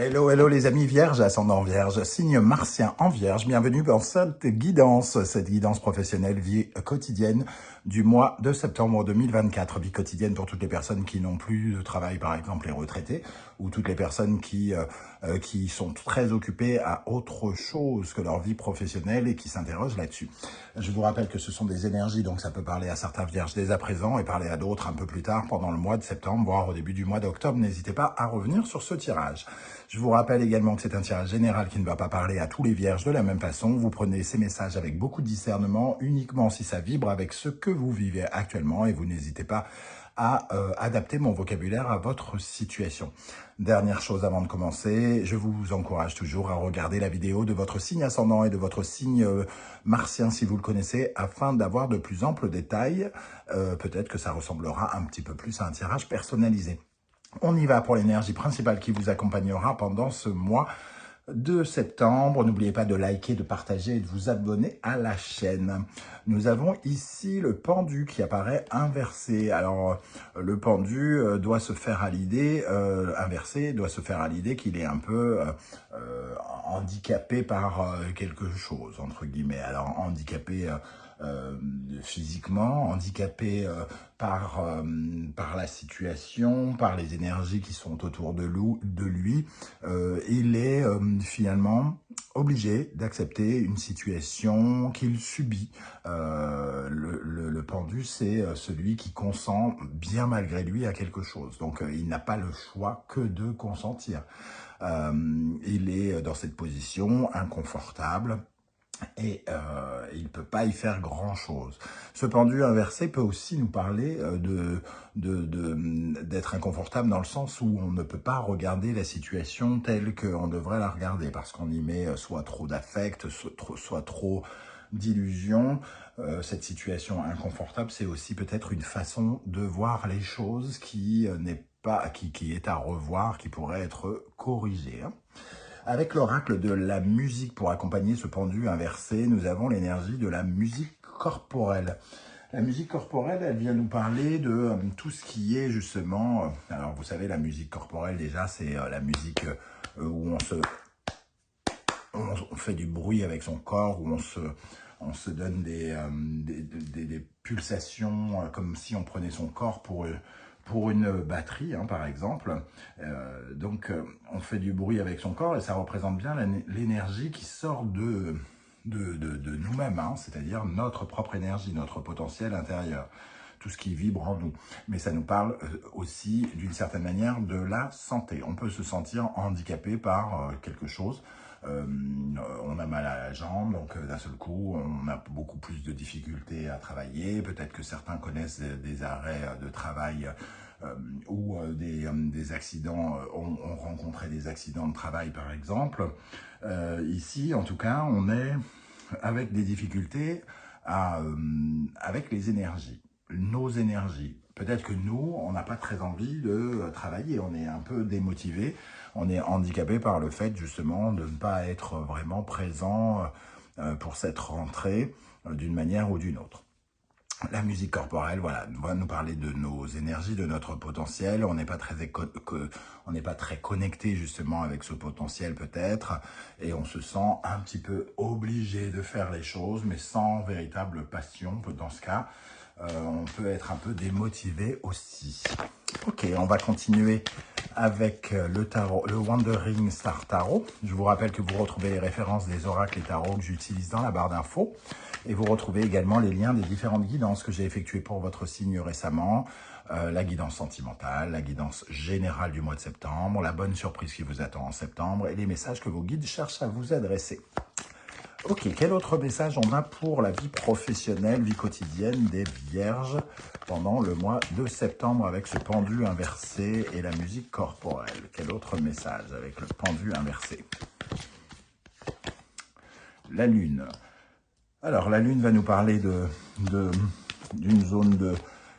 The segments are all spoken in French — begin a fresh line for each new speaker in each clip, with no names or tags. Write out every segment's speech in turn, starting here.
Hello, hello les amis vierges, ascendant vierge, signe martien en vierge, bienvenue dans cette guidance professionnelle vie quotidienne du mois de septembre 2024, vie quotidienne pour toutes les personnes qui n'ont plus de travail, par exemple les retraités, ou toutes les personnes qui sont très occupées à autre chose que leur vie professionnelle et qui s'interrogent là-dessus. Je vous rappelle que ce sont des énergies, donc ça peut parler à certains vierges dès à présent et parler à d'autres un peu plus tard pendant le mois de septembre, voire au début du mois d'octobre. N'hésitez pas à revenir sur ce tirage. Je vous rappelle également que c'est un tirage général qui ne va pas parler à tous les vierges de la même façon. Vous prenez ces messages avec beaucoup de discernement, uniquement si ça vibre avec ce que vous vivez actuellement et vous n'hésitez pas à adapter mon vocabulaire à votre situation. Dernière chose avant de commencer, je vous encourage toujours à regarder la vidéo de votre signe ascendant et de votre signe martien si vous le connaissez, afin d'avoir de plus amples détails. Peut-être que ça ressemblera un petit peu plus à un tirage personnalisé. On y va pour l'énergie principale qui vous accompagnera pendant ce mois de septembre. N'oubliez pas de liker, de partager et de vous abonner à la chaîne. Nous avons ici le pendu qui apparaît inversé. Alors, le pendu doit se faire à l'idée, inversé, doit se faire à l'idée qu'il est un peu handicapé par quelque chose, entre guillemets. Alors, handicapé physiquement, handicapé par la situation, par les énergies qui sont autour de lui, il est finalement obligé d'accepter une situation qu'il subit. Le pendu, c'est celui qui consent bien malgré lui à quelque chose. Donc, il n'a pas le choix que de consentir. Il est dans cette position inconfortable. Et il ne peut pas y faire grand-chose. Ce pendu inversé peut aussi nous parler d'être inconfortable dans le sens où on ne peut pas regarder la situation telle qu'on devrait la regarder, parce qu'on y met soit trop d'affect, soit trop d'illusion. Cette situation inconfortable, c'est aussi peut-être une façon de voir les choses qui est à revoir, qui pourrait être corrigée, hein. Avec l'oracle de la musique pour accompagner ce pendu inversé, nous avons l'énergie de la musique corporelle. La musique corporelle, elle vient nous parler de tout ce qui est justement... alors vous savez, la musique corporelle déjà, c'est la musique où on fait du bruit avec son corps, où on se donne des pulsations comme si on prenait son corps pour une batterie, hein, par exemple. Donc, on fait du bruit avec son corps et ça représente bien l'énergie qui sort de nous-mêmes, hein, c'est-à-dire notre propre énergie, notre potentiel intérieur, tout ce qui vibre en nous. Mais ça nous parle aussi, d'une certaine manière, de la santé. On peut se sentir handicapé par quelque chose. On a mal à la jambe, donc d'un seul coup, on a beaucoup plus de difficultés à travailler. Peut-être que certains connaissent des arrêts de travail ou des accidents, ont rencontré des accidents de travail par exemple. Ici, en tout cas, on est avec des difficultés avec les énergies, nos énergies. Peut-être que nous, on n'a pas très envie de travailler, on est un peu démotivé, on est handicapé par le fait justement de ne pas être vraiment présent pour cette rentrée d'une manière ou d'une autre. La musique corporelle, voilà, va nous parler de nos énergies, de notre potentiel. On n'est pas très connecté justement avec ce potentiel peut-être, et on se sent un petit peu obligé de faire les choses, mais sans véritable passion. Dans ce cas, on peut être un peu démotivé aussi. Ok, on va continuer avec le tarot, le Wandering Star Tarot. Je vous rappelle que vous retrouvez les références des oracles et tarots que j'utilise dans la barre d'infos. Et vous retrouvez également les liens des différentes guidances que j'ai effectuées pour votre signe récemment. La guidance sentimentale, la guidance générale du mois de septembre, la bonne surprise qui vous attend en septembre et les messages que vos guides cherchent à vous adresser. Ok, quel autre message on a pour la vie professionnelle, vie quotidienne des vierges pendant le mois de septembre avec ce pendu inversé et la musique corporelle? Quel autre message avec le pendu inversé? La lune. Alors, la lune va nous parler d'une zone de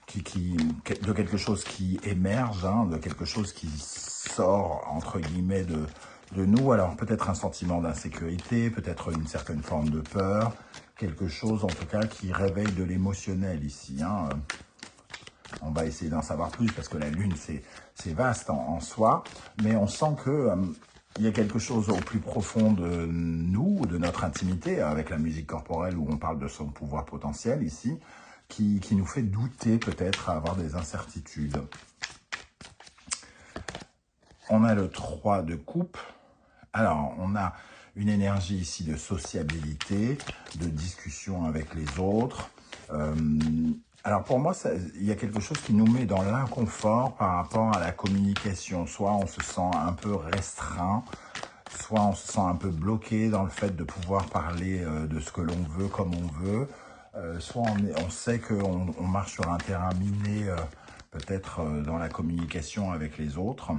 quelque chose qui émerge, hein, de quelque chose qui sort, entre guillemets, de nous. Alors, peut-être un sentiment d'insécurité, peut-être une certaine forme de peur, quelque chose, en tout cas, qui réveille de l'émotionnel ici, hein. On va essayer d'en savoir plus, parce que la lune, c'est vaste en soi, mais on sent que il y a quelque chose au plus profond de nous, de notre intimité, avec la musique corporelle où on parle de son pouvoir potentiel ici, qui nous fait douter peut-être, avoir des incertitudes. On a le 3 de coupe. Alors, on a une énergie ici de sociabilité, de discussion avec les autres. Alors pour moi, il y a quelque chose qui nous met dans l'inconfort par rapport à la communication. Soit on se sent un peu restreint, soit on se sent un peu bloqué dans le fait de pouvoir parler de ce que l'on veut comme on veut. Soit on sait qu'on marche sur un terrain miné, peut-être dans la communication avec les autres.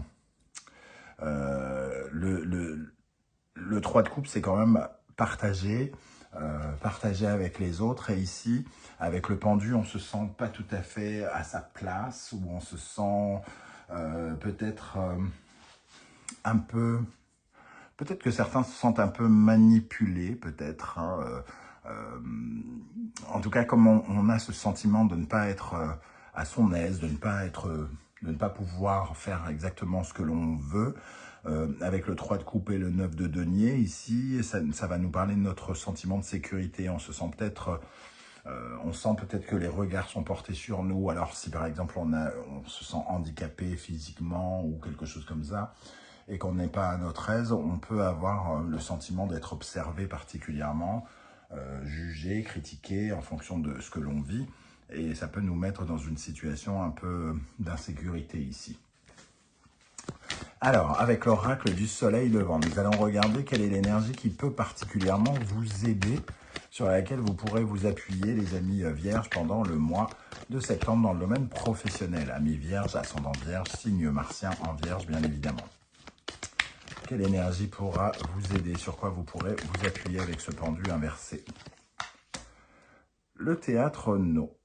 Le 3 de coupe, c'est quand même partager, partager avec les autres. Et ici, avec le pendu, on se sent pas tout à fait à sa place, ou on se sent peut-être un peu... Peut-être que certains se sentent un peu manipulés, peut-être. Hein, en tout cas, comme on a ce sentiment de ne pas être à son aise, de ne pas pouvoir faire exactement ce que l'on veut, avec le 3 de coupe et le 9 de denier, ici, ça va nous parler de notre sentiment de sécurité. On se sent peut-être... on sent peut-être que les regards sont portés sur nous. Alors si par exemple on se sent handicapé physiquement ou quelque chose comme ça, et qu'on n'est pas à notre aise, on peut avoir le sentiment d'être observé particulièrement, jugé, critiqué en fonction de ce que l'on vit. Et ça peut nous mettre dans une situation un peu d'insécurité ici. Alors, avec l'oracle du soleil levant, nous allons regarder quelle est l'énergie qui peut particulièrement vous aider, sur laquelle vous pourrez vous appuyer, les amis vierges, pendant le mois de septembre dans le domaine professionnel. Amis vierges, ascendant vierge, signe martien en vierge, bien évidemment. Quelle énergie pourra vous aider? Sur quoi vous pourrez vous appuyer avec ce pendu inversé? Le théâtre, no.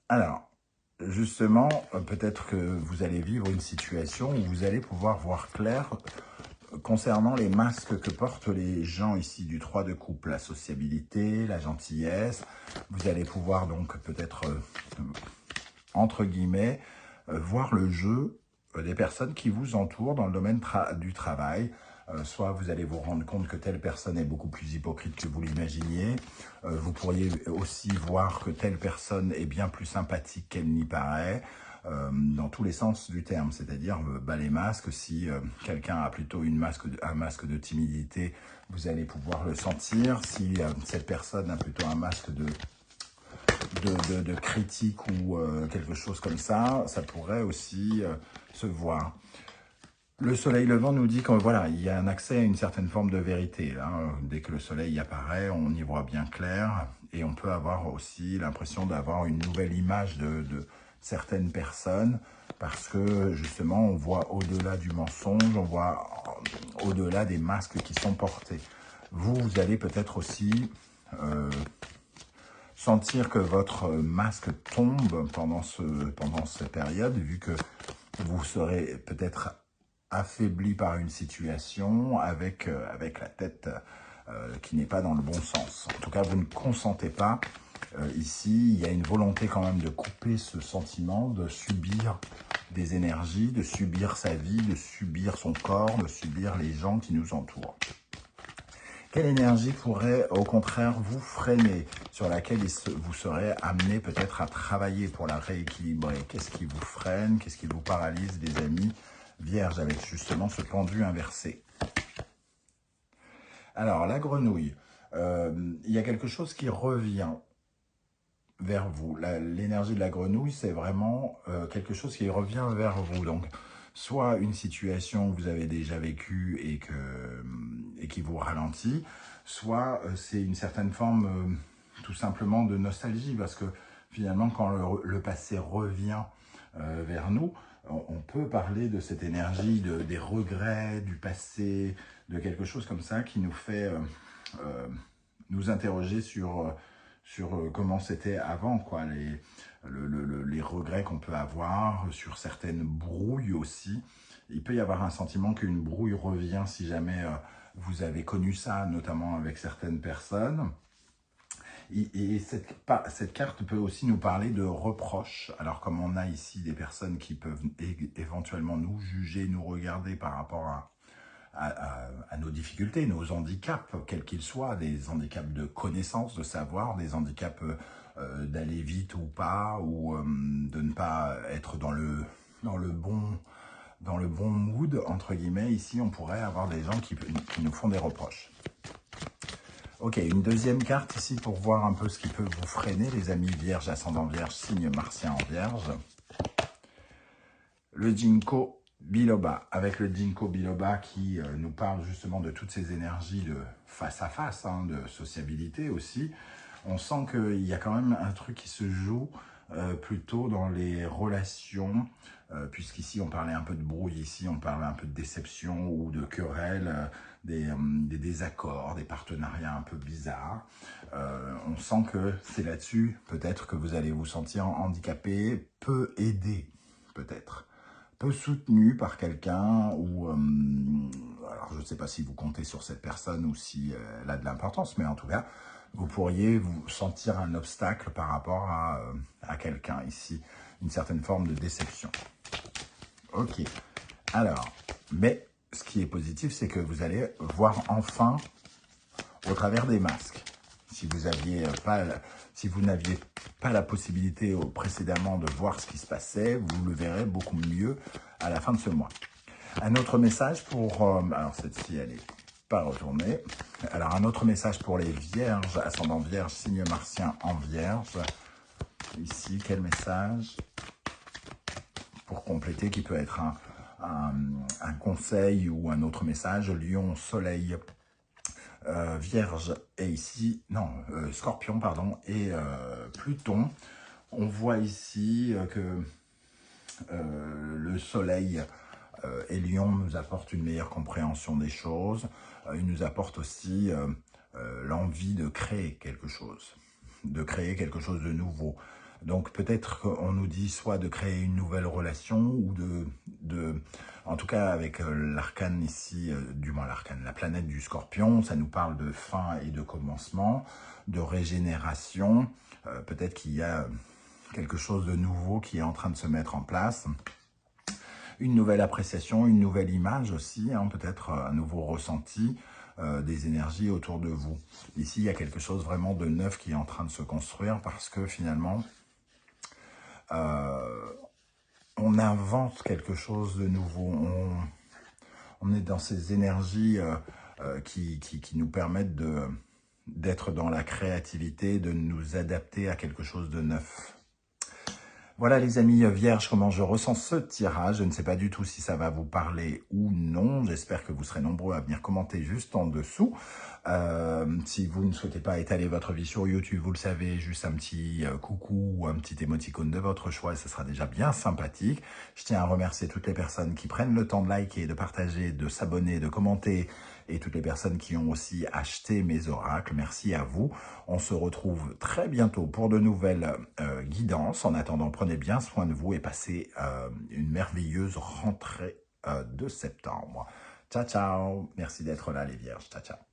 Alors, justement, peut-être que vous allez vivre une situation où vous allez pouvoir voir clair concernant les masques que portent les gens ici du 3 de coupe, la sociabilité, la gentillesse. Vous allez pouvoir donc peut-être, entre guillemets, voir le jeu des personnes qui vous entourent dans le domaine du travail. Soit vous allez vous rendre compte que telle personne est beaucoup plus hypocrite que vous l'imaginiez. Vous pourriez aussi voir que telle personne est bien plus sympathique qu'elle n'y paraît, dans tous les sens du terme. C'est-à-dire, les masques, si quelqu'un a plutôt un masque de timidité, vous allez pouvoir le sentir. Si cette personne a plutôt un masque de critique ou quelque chose comme ça, ça pourrait aussi se voir. Le soleil levant nous dit qu'il voilà, il y a un accès à une certaine forme de vérité. Là. Dès que le soleil apparaît, on y voit bien clair et on peut avoir aussi l'impression d'avoir une nouvelle image de certaines personnes parce que justement, on voit au-delà du mensonge, on voit au-delà des masques qui sont portés. Vous allez peut-être aussi sentir que votre masque tombe pendant cette période, vu que vous serez peut-être affaibli par une situation avec la tête qui n'est pas dans le bon sens. En tout cas, vous ne consentez pas. Ici, il y a une volonté quand même de couper ce sentiment, de subir des énergies, de subir sa vie, de subir son corps, de subir les gens qui nous entourent. Quelle énergie pourrait au contraire vous freiner, sur laquelle vous serez amené peut-être à travailler pour la rééquilibrer? Qu'est-ce qui vous freine? Qu'est-ce qui vous paralyse, les amis vierges, avec justement ce pendu inversé? Alors, la grenouille, il y a quelque chose qui revient vers vous. L'énergie de la grenouille, c'est vraiment quelque chose qui revient vers vous. Donc, soit une situation que vous avez déjà vécue et qui vous ralentit, soit c'est une certaine forme tout simplement de nostalgie, parce que finalement, quand le passé revient vers nous, on peut parler de cette énergie, des regrets du passé, de quelque chose comme ça qui nous fait nous interroger sur comment c'était avant, quoi, les regrets qu'on peut avoir, sur certaines brouilles aussi. Il peut y avoir un sentiment qu'une brouille revient si jamais vous avez connu ça, notamment avec certaines personnes. Et cette carte peut aussi nous parler de reproches. Alors comme on a ici des personnes qui peuvent éventuellement nous juger, nous regarder par rapport à nos difficultés, nos handicaps, quels qu'ils soient, des handicaps de connaissance, de savoir, des handicaps d'aller vite ou pas, ou de ne pas être dans le bon mood, entre guillemets. Ici, on pourrait avoir des gens qui nous font des reproches. Ok, une deuxième carte ici pour voir un peu ce qui peut vous freiner, les amis vierges, ascendant vierge, signe martien en vierge. Le Ginkgo biloba, avec le Ginkgo biloba qui nous parle justement de toutes ces énergies de face à face, hein, de sociabilité aussi. On sent qu'il y a quand même un truc qui se joue plutôt dans les relations, puisqu'ici on parlait un peu de brouille, ici on parlait un peu de déception ou de querelle, des désaccords, des partenariats un peu bizarres. On sent que c'est là-dessus peut-être que vous allez vous sentir handicapé, peu aidé peut-être. Peu soutenu par quelqu'un ou alors je ne sais pas si vous comptez sur cette personne ou si elle a de l'importance, mais en tout cas vous pourriez vous sentir un obstacle par rapport à quelqu'un ici, une certaine forme de déception. Ok, alors, mais ce qui est positif, c'est que vous allez voir enfin au travers des masques. Si vous n'aviez pas la possibilité précédemment de voir ce qui se passait, vous le verrez beaucoup mieux à la fin de ce mois. Un autre message pour... alors, celle-ci, elle n'est pas retournée. Alors, un autre message pour les vierges, ascendant vierge, signe martien en vierge. Ici, quel message pour compléter, qui peut être un conseil ou un autre message. Lion, soleil, Vierge et ici, non, Scorpion, pardon, et Pluton. On voit ici que le soleil et Lion nous apportent une meilleure compréhension des choses. Il nous apporte aussi l'envie de créer quelque chose de nouveau. Donc peut-être qu'on nous dit soit de créer une nouvelle relation ou en tout cas avec l'arcane ici, du moins l'arcane, la planète du Scorpion, ça nous parle de fin et de commencement, de régénération. Peut-être qu'il y a quelque chose de nouveau qui est en train de se mettre en place. Une nouvelle appréciation, une nouvelle image aussi, hein, peut-être un nouveau ressenti des énergies autour de vous. Ici, il y a quelque chose vraiment de neuf qui est en train de se construire parce que finalement, on invente quelque chose de nouveau. On est dans ces énergies qui nous permettent d'être dans la créativité, de nous adapter à quelque chose de neuf. Voilà les amis vierges, comment je ressens ce tirage. Je ne sais pas du tout si ça va vous parler ou non. J'espère que vous serez nombreux à venir commenter juste en dessous. Si vous ne souhaitez pas étaler votre vie sur YouTube, vous le savez, juste un petit coucou ou un petit émoticône de votre choix, et ce sera déjà bien sympathique. Je tiens à remercier toutes les personnes qui prennent le temps de liker, de partager, de s'abonner, de commenter, et toutes les personnes qui ont aussi acheté mes oracles. Merci à vous. On se retrouve très bientôt pour de nouvelles guidances. En attendant, prenez bien soin de vous et passez une merveilleuse rentrée de septembre. Ciao, ciao. Merci d'être là les vierges. Ciao, ciao.